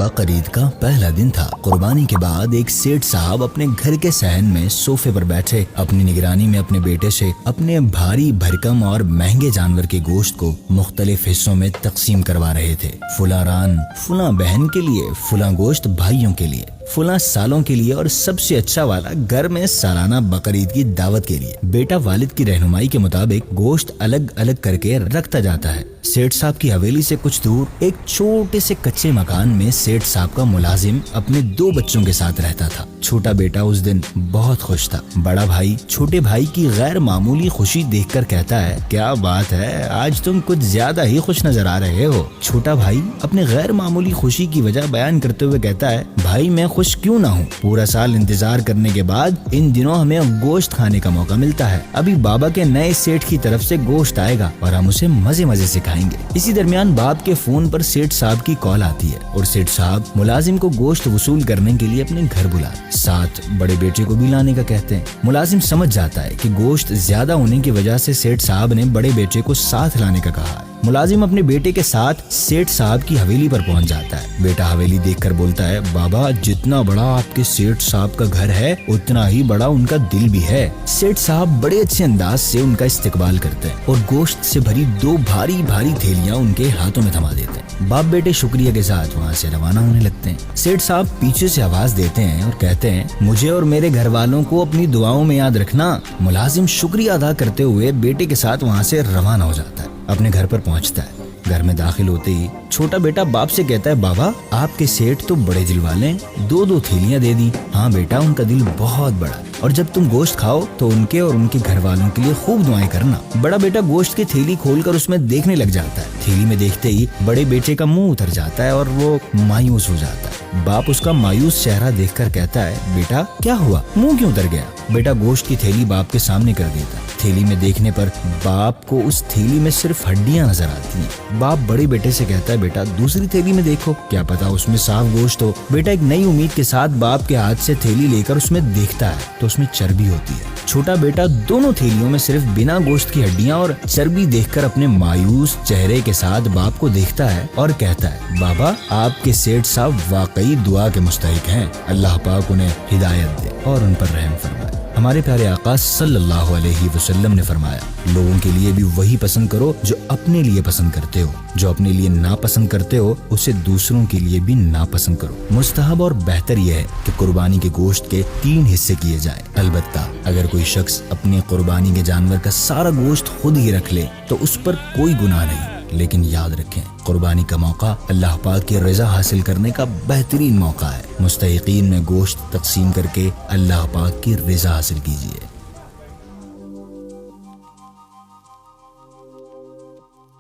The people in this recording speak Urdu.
بقرعید کا پہلا دن تھا۔ قربانی کے بعد ایک سیٹھ صاحب اپنے گھر کے صحن میں صوفے پر بیٹھے اپنی نگرانی میں اپنے بیٹے سے اپنے بھاری بھرکم اور مہنگے جانور کے گوشت کو مختلف حصوں میں تقسیم کروا رہے تھے۔ فلاں ران فلاں بہن کے لیے، فلاں گوشت بھائیوں کے لیے، فلاں سالوں کے لیے، اور سب سے اچھا والا گھر میں سالانہ بقرعید کی دعوت کے لیے۔ بیٹا والد کی رہنمائی کے مطابق گوشت الگ الگ کر کے رکھتا جاتا ہے۔ سیٹھ صاحب کی حویلی سے کچھ دور ایک چھوٹے سے کچے مکان میں سیٹھ صاحب کا ملازم اپنے 2 بچوں کے ساتھ رہتا تھا۔ چھوٹا بیٹا اس دن بہت خوش تھا۔ بڑا بھائی چھوٹے بھائی کی غیر معمولی خوشی دیکھ کر کہتا ہے، کیا بات ہے، آج تم کچھ زیادہ ہی خوش نظر آ رہے ہو۔ چھوٹا بھائی اپنے غیر معمولی خوشی کی وجہ بیان کرتے ہوئے کہتا ہے، بھائی میں خوش کیوں نہ ہوں، پورا سال انتظار کرنے کے بعد ان دنوں ہمیں گوشت کھانے کا موقع ملتا ہے۔ ابھی بابا کے نئے سیٹھ کی طرف سے گوشت آئے گا اور ہم اسے مزے مزے سے کھائیں گے۔ اسی درمیان باپ کے فون پر سیٹھ صاحب کی کال آتی ہے اور سیٹھ صاحب ملازم کو گوشت وصول کرنے کے لیے اپنے گھر بلا ساتھ بڑے بیٹے کو بھی لانے کا کہتے ہیں۔ ملازم سمجھ جاتا ہے کہ گوشت زیادہ ہونے کی وجہ سے سیٹھ صاحب نے بڑے بیٹے کو ساتھ لانے کا کہا ہے۔ ملازم اپنے بیٹے کے ساتھ سیٹھ صاحب کی حویلی پر پہنچ جاتا ہے۔ بیٹا حویلی دیکھ کر بولتا ہے، بابا جتنا بڑا آپ کے سیٹھ صاحب کا گھر ہے اتنا ہی بڑا ان کا دل بھی ہے۔ سیٹھ صاحب بڑے اچھے انداز سے ان کا استقبال کرتے ہیں اور گوشت سے بھری 2 بھاری بھاری تھیلیاں ان کے ہاتھوں میں تھما دیتے ہیں۔ باپ بیٹے شکریہ کے ساتھ وہاں سے روانہ ہونے لگتے ہیں۔ سیٹھ صاحب پیچھے سے آواز دیتے ہیں اور کہتے ہیں، مجھے اور میرے گھر والوں کو اپنی دعاؤں میں یاد رکھنا۔ ملازم شکریہ ادا کرتے ہوئے بیٹے کے ساتھ وہاں سے روانہ ہو جاتا ہے، اپنے گھر پر پہنچتا ہے۔ گھر میں داخل ہوتے ہی چھوٹا بیٹا باپ سے کہتا ہے، بابا آپ کے سیٹھ تو بڑے دل والے ہیں، 2 تھیلیاں دے دی۔ ہاں بیٹا، ان کا دل بہت بڑا، اور جب تم گوشت کھاؤ تو ان کے اور ان کے گھر والوں کے لیے خوب دعائیں کرنا۔ بڑا بیٹا گوشت کی تھیلی کھول کر اس میں دیکھنے لگ جاتا ہے۔ تھیلی میں دیکھتے ہی بڑے بیٹے کا منہ اتر جاتا ہے اور وہ مایوس ہو جاتا ہے۔ باپ اس کا مایوس چہرہ دیکھ کر کہتا ہے، بیٹا کیا ہوا، منہ کیوں اتر گیا؟ بیٹا گوشت کی تھیلی باپ کے سامنے کر دیتا ہے۔ تھیلی میں دیکھنے پر باپ کو اس تھیلی میں صرف ہڈیاں نظر آتی ہیں۔ باپ بڑے بیٹے سے کہتا ہے، بیٹا دوسری تھیلی میں دیکھو، کیا پتا اس میں صاف گوشت ہو۔ بیٹا ایک نئی امید کے ساتھ باپ کے ہاتھ سے تھیلی لے کر اس میں دیکھتا ہے تو اس میں چربی ہوتی ہے۔ چھوٹا بیٹا دونوں تھیلیوں میں صرف بنا گوشت کی ہڈیاں اور چربی دیکھ کر اپنے مایوس چہرے کے ساتھ باپ کو دیکھتا ہے اور کہتا ہے، بابا آپ کے سیٹھ صاحب واقعی دعا کے مستحق ہیں، اللہ پاک انہیں ہدایت دے اور ان پر رحم فرمائے۔ ہمارے پیارے آقا صلی اللہ علیہ وسلم نے فرمایا، لوگوں کے لیے بھی وہی پسند کرو جو اپنے لیے پسند کرتے ہو، جو اپنے لیے ناپسند کرتے ہو اسے دوسروں کے لیے بھی ناپسند کرو۔ مستحب اور بہتر یہ ہے کہ قربانی کے گوشت کے 3 حصے کیے جائیں۔ البتہ اگر کوئی شخص اپنی قربانی کے جانور کا سارا گوشت خود ہی رکھ لے تو اس پر کوئی گناہ نہیں، لیکن یاد رکھیں قربانی کا موقع اللہ پاک کی رضا حاصل کرنے کا بہترین موقع ہے۔ مستحقین میں گوشت تقسیم کر کے اللہ پاک کی رضا حاصل کیجیے۔